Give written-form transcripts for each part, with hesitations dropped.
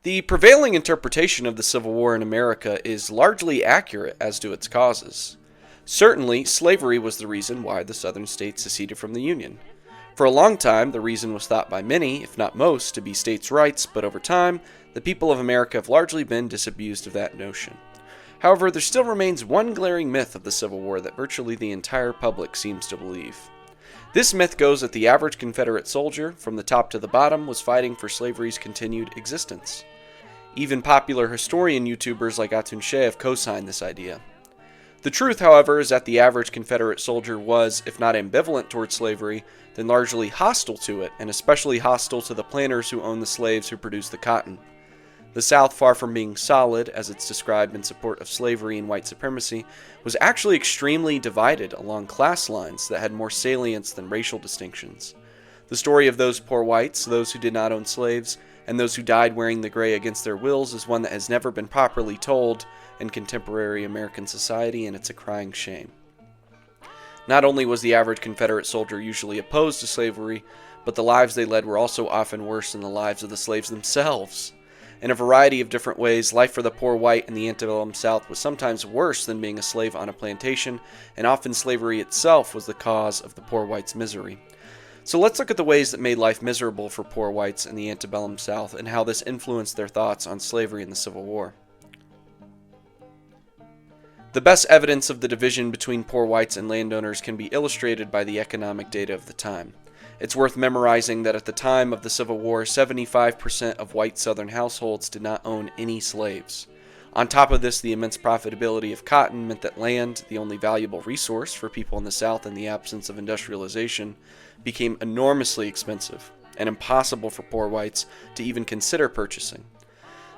The prevailing interpretation of the Civil War in America is largely accurate as to its causes. Certainly, slavery was the reason why the southern states seceded from the Union. For a long time, the reason was thought by many, if not most, to be states' rights, but over time, the people of America have largely been disabused of that notion. However, there still remains one glaring myth of the Civil War that virtually the entire public seems to believe. This myth goes that the average Confederate soldier, from the top to the bottom, was fighting for slavery's continued existence. Even popular historian YouTubers like Atunche have co-signed this idea. The truth, however, is that the average Confederate soldier was, if not ambivalent toward slavery, then largely hostile to it, and especially hostile to the planters who owned the slaves who produced the cotton. The South, far from being solid, as it's described in support of slavery and white supremacy, was actually extremely divided along class lines that had more salience than racial distinctions. The story of those poor whites, those who did not own slaves, and those who died wearing the gray against their wills is one that has never been properly told in contemporary American society, and it's a crying shame. Not only was the average Confederate soldier usually opposed to slavery, but the lives they led were also often worse than the lives of the slaves themselves. In a variety of different ways, life for the poor white in the antebellum South was sometimes worse than being a slave on a plantation, and often slavery itself was the cause of the poor white's misery. So let's look at the ways that made life miserable for poor whites in the antebellum South and how this influenced their thoughts on slavery in the Civil War. The best evidence of the division between poor whites and landowners can be illustrated by the economic data of the time. It's worth memorizing that at the time of the Civil War, 75% of white Southern households did not own any slaves. On top of this, the immense profitability of cotton meant that land, the only valuable resource for people in the South in the absence of industrialization, became enormously expensive and impossible for poor whites to even consider purchasing.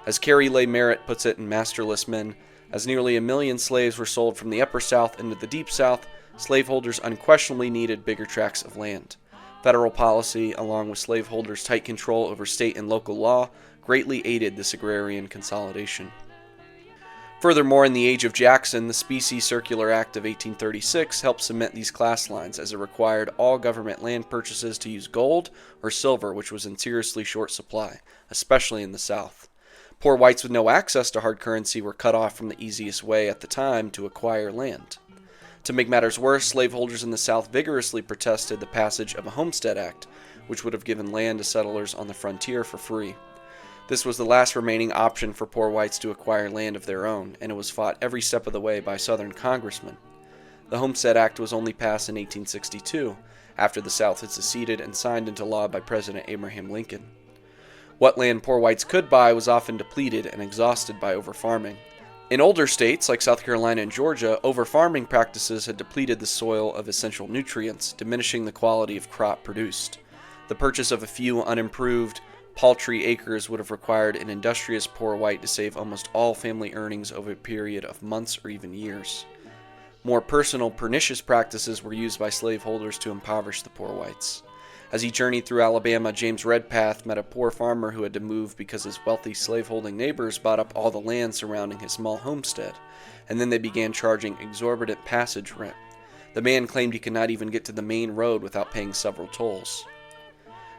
As Carrie Leigh Merritt puts it in Masterless Men, as nearly 1 million slaves were sold from the Upper South into the Deep South, slaveholders unquestionably needed bigger tracts of land. Federal policy, along with slaveholders' tight control over state and local law, greatly aided this agrarian consolidation. Furthermore, in the age of Jackson, the Specie Circular Act of 1836 helped cement these class lines as it required all government land purchases to use gold or silver, which was in seriously short supply, especially in the South. Poor whites with no access to hard currency were cut off from the easiest way at the time to acquire land. To make matters worse, slaveholders in the South vigorously protested the passage of a Homestead Act, which would have given land to settlers on the frontier for free. This was the last remaining option for poor whites to acquire land of their own, and it was fought every step of the way by Southern congressmen. The Homestead Act was only passed in 1862, after the South had seceded, and signed into law by President Abraham Lincoln. What land poor whites could buy was often depleted and exhausted by overfarming. In older states, like South Carolina and Georgia, overfarming practices had depleted the soil of essential nutrients, diminishing the quality of crop produced. The purchase of a few unimproved, paltry acres would have required an industrious poor white to save almost all family earnings over a period of months or even years. More personal, pernicious practices were used by slaveholders to impoverish the poor whites. As he journeyed through Alabama, James Redpath met a poor farmer who had to move because his wealthy slaveholding neighbors bought up all the land surrounding his small homestead, and then they began charging exorbitant passage rent. The man claimed he could not even get to the main road without paying several tolls.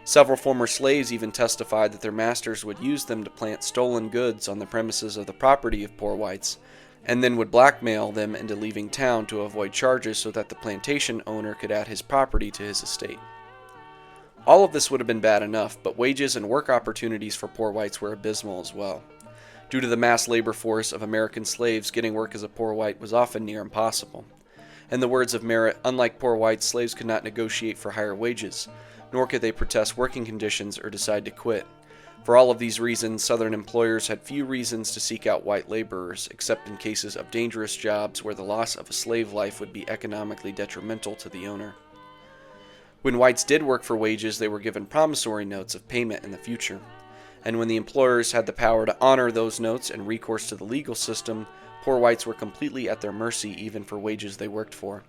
Several former slaves even testified that their masters would use them to plant stolen goods on the premises of the property of poor whites, and then would blackmail them into leaving town to avoid charges so that the plantation owner could add his property to his estate. All of this would have been bad enough, but wages and work opportunities for poor whites were abysmal as well. Due to the mass labor force of American slaves, getting work as a poor white was often near impossible. In the words of Merritt, unlike poor whites, slaves could not negotiate for higher wages, nor could they protest working conditions or decide to quit. For all of these reasons, Southern employers had few reasons to seek out white laborers, except in cases of dangerous jobs where the loss of a slave life would be economically detrimental to the owner. When whites did work for wages, they were given promissory notes of payment in the future. And when the employers had the power to honor those notes and recourse to the legal system, poor whites were completely at their mercy even for wages they worked for.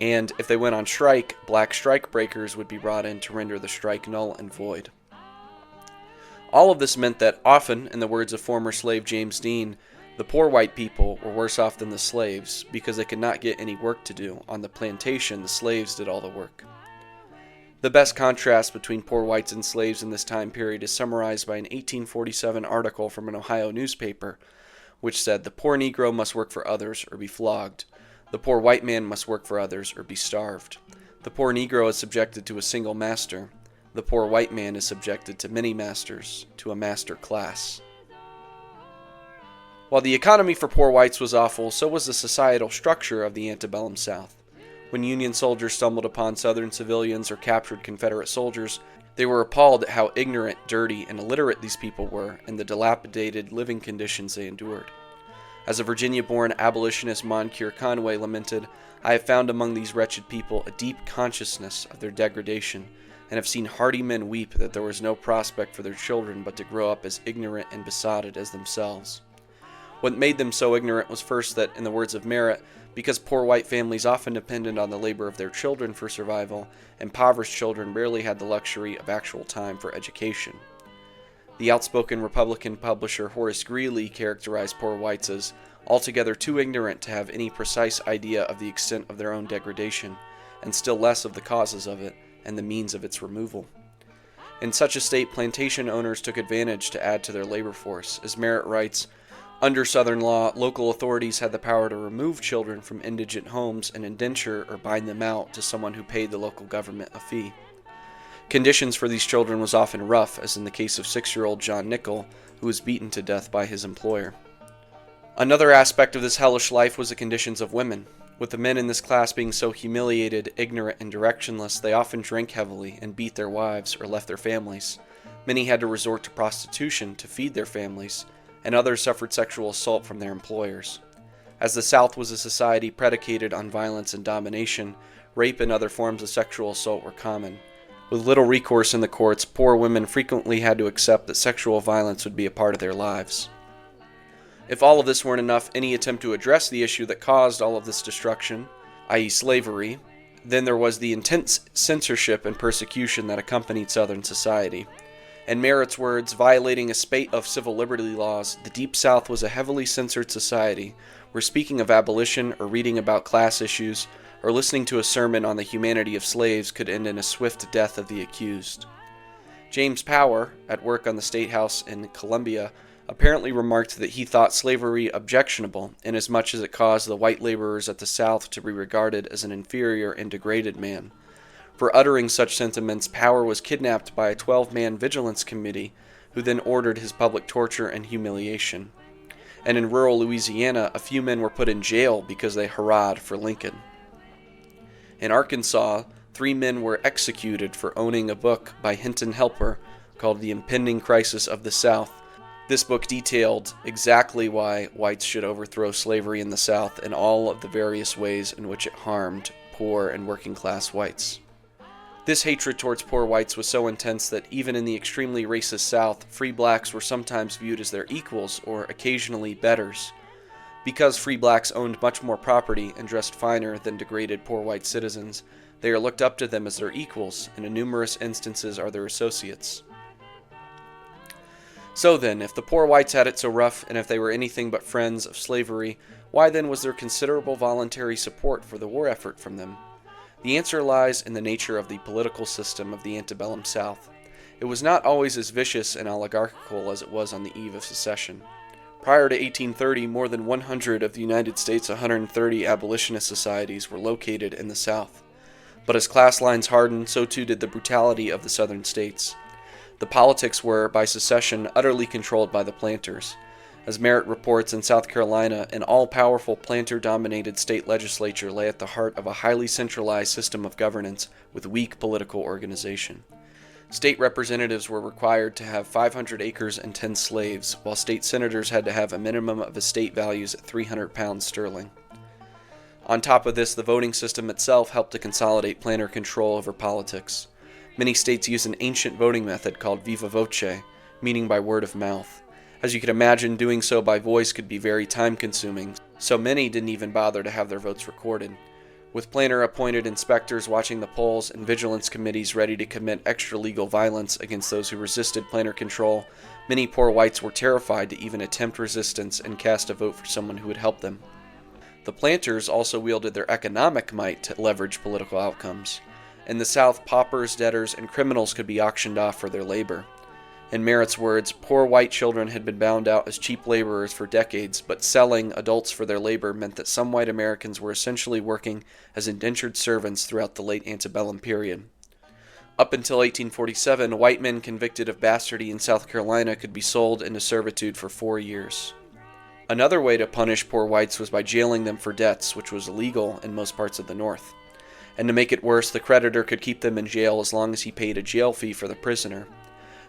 And if they went on strike, black strike breakers would be brought in to render the strike null and void. All of this meant that often, in the words of former slave James Dean, the poor white people were worse off than the slaves because they could not get any work to do. On the plantation, the slaves did all the work. The best contrast between poor whites and slaves in this time period is summarized by an 1847 article from an Ohio newspaper, which said, "The poor Negro must work for others or be flogged. The poor white man must work for others or be starved. The poor Negro is subjected to a single master. The poor white man is subjected to many masters, to a master class." While the economy for poor whites was awful, so was the societal structure of the antebellum South. When Union soldiers stumbled upon Southern civilians or captured Confederate soldiers, they were appalled at how ignorant, dirty, and illiterate these people were and the dilapidated living conditions they endured. As a Virginia-born abolitionist Moncure Conway lamented, "I have found among these wretched people a deep consciousness of their degradation, and have seen hardy men weep that there was no prospect for their children but to grow up as ignorant and besotted as themselves." What made them so ignorant was first that, in the words of Merritt, because poor white families often depended on the labor of their children for survival, impoverished children rarely had the luxury of actual time for education. The outspoken Republican publisher Horace Greeley characterized poor whites as altogether too ignorant to have any precise idea of the extent of their own degradation, and still less of the causes of it and the means of its removal. In such a state, plantation owners took advantage to add to their labor force. As Merritt writes, "Under Southern law, local authorities had the power to remove children from indigent homes and indenture or bind them out to someone who paid the local government a fee. Conditions for these children was often rough, as in the case of 6-year-old John Nickel, who was beaten to death by his employer." Another aspect of this hellish life was the conditions of women. With the men in this class being so humiliated, ignorant, and directionless, they often drank heavily and beat their wives or left their families. Many had to resort to prostitution to feed their families, and others suffered sexual assault from their employers. As the South was a society predicated on violence and domination, rape and other forms of sexual assault were common. With little recourse in the courts, poor women frequently had to accept that sexual violence would be a part of their lives. If all of this weren't enough, any attempt to address the issue that caused all of this destruction, i.e. slavery, then there was the intense censorship and persecution that accompanied Southern society. In Merritt's words, violating a spate of civil liberty laws, the Deep South was a heavily censored society, where speaking of abolition or reading about class issues or listening to a sermon on the humanity of slaves could end in a swift death of the accused. James Power, at work on the State House in Columbia, apparently remarked that he thought slavery objectionable inasmuch as it caused the white laborers at the South to be regarded as an inferior and degraded man. For uttering such sentiments, Power was kidnapped by a 12-man vigilance committee, who then ordered his public torture and humiliation. And in rural Louisiana, a few men were put in jail because they hurrahed for Lincoln. In Arkansas, 3 men were executed for owning a book by Hinton Helper called The Impending Crisis of the South. This book detailed exactly why whites should overthrow slavery in the South and all of the various ways in which it harmed poor and working-class whites. This hatred towards poor whites was so intense that even in the extremely racist South, free blacks were sometimes viewed as their equals or occasionally betters. Because free blacks owned much more property and dressed finer than degraded poor white citizens, they are looked up to them as their equals, and in numerous instances are their associates. So then, if the poor whites had it so rough, and if they were anything but friends of slavery, why then was there considerable voluntary support for the war effort from them? The answer lies in the nature of the political system of the antebellum South. It was not always as vicious and oligarchical as it was on the eve of secession. Prior to 1830, more than 100 of the United States' 130 abolitionist societies were located in the South. But as class lines hardened, so too did the brutality of the Southern states. The politics were, by secession, utterly controlled by the planters. As Merritt reports, in South Carolina, an all-powerful planter-dominated state legislature lay at the heart of a highly centralized system of governance with weak political organization. State representatives were required to have 500 acres and 10 slaves, while state senators had to have a minimum of estate values at 300 pounds sterling. On top of this, the voting system itself helped to consolidate planter control over politics. Many states used an ancient voting method called viva voce, meaning by word of mouth. As you can imagine, doing so by voice could be very time-consuming, so many didn't even bother to have their votes recorded. With planter-appointed inspectors watching the polls and vigilance committees ready to commit extra-legal violence against those who resisted planter control, many poor whites were terrified to even attempt resistance and cast a vote for someone who would help them. The planters also wielded their economic might to leverage political outcomes. In the South, paupers, debtors, and criminals could be auctioned off for their labor. In Merritt's words, poor white children had been bound out as cheap laborers for decades, but selling adults for their labor meant that some white Americans were essentially working as indentured servants throughout the late antebellum period. Up until 1847, white men convicted of bastardy in South Carolina could be sold into servitude for 4 years. Another way to punish poor whites was by jailing them for debts, which was illegal in most parts of the North. And to make it worse, the creditor could keep them in jail as long as he paid a jail fee for the prisoner.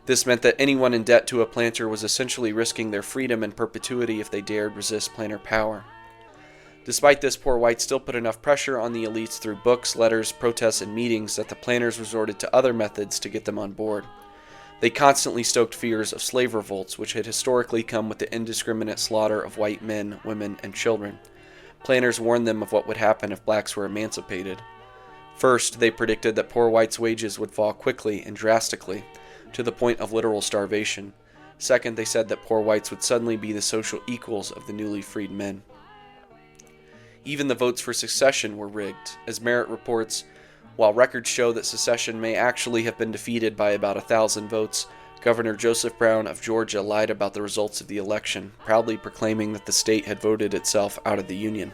This meant that anyone in debt to a planter was essentially risking their freedom in perpetuity if they dared resist planter power. Despite this, poor whites still put enough pressure on the elites through books, letters, protests, and meetings that the planters resorted to other methods to get them on board. They constantly stoked fears of slave revolts, which had historically come with the indiscriminate slaughter of white men, women, and children. Planters warned them of what would happen if blacks were emancipated. First, they predicted that poor whites' wages would fall quickly and drastically, to the point of literal starvation. Second, they said that poor whites would suddenly be the social equals of the newly freed men. Even the votes for secession were rigged. As Merritt reports, while records show that secession may actually have been defeated by about 1,000 votes, Governor Joseph Brown of Georgia lied about the results of the election, proudly proclaiming that the state had voted itself out of the Union.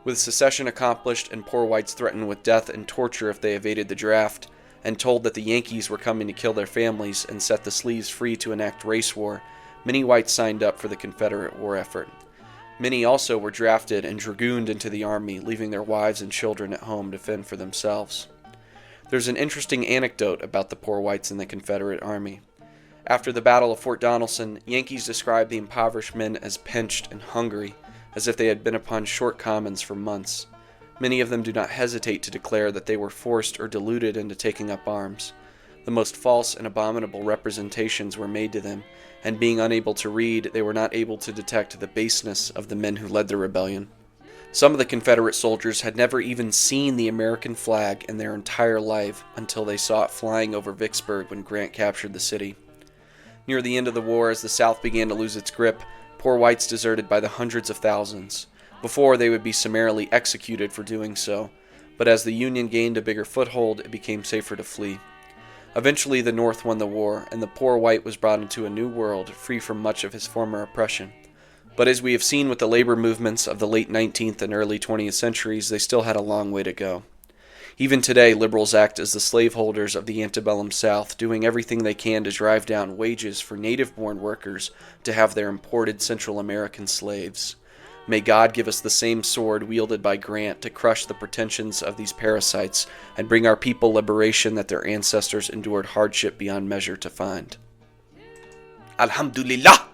With secession accomplished and poor whites threatened with death and torture if they evaded the draft, and told that the Yankees were coming to kill their families and set the slaves free to enact race war, many whites signed up for the Confederate war effort. Many also were drafted and dragooned into the army, leaving their wives and children at home to fend for themselves. There's an interesting anecdote about the poor whites in the Confederate Army. After the Battle of Fort Donelson, Yankees described the impoverished men as pinched and hungry, as if they had been upon short commons for months. Many of them do not hesitate to declare that they were forced or deluded into taking up arms. The most false and abominable representations were made to them, and being unable to read, they were not able to detect the baseness of the men who led the rebellion. Some of the Confederate soldiers had never even seen the American flag in their entire life until they saw it flying over Vicksburg when Grant captured the city. Near the end of the war, as the South began to lose its grip, poor whites deserted by the hundreds of thousands. Before, they would be summarily executed for doing so, but as the Union gained a bigger foothold, it became safer to flee. Eventually, the North won the war, and the poor white was brought into a new world, free from much of his former oppression. But as we have seen with the labor movements of the late 19th and early 20th centuries, they still had a long way to go. Even today, liberals act as the slaveholders of the antebellum South, doing everything they can to drive down wages for native-born workers to have their imported Central American slaves. May God give us the same sword wielded by Grant to crush the pretensions of these parasites and bring our people liberation that their ancestors endured hardship beyond measure to find. Alhamdulillah!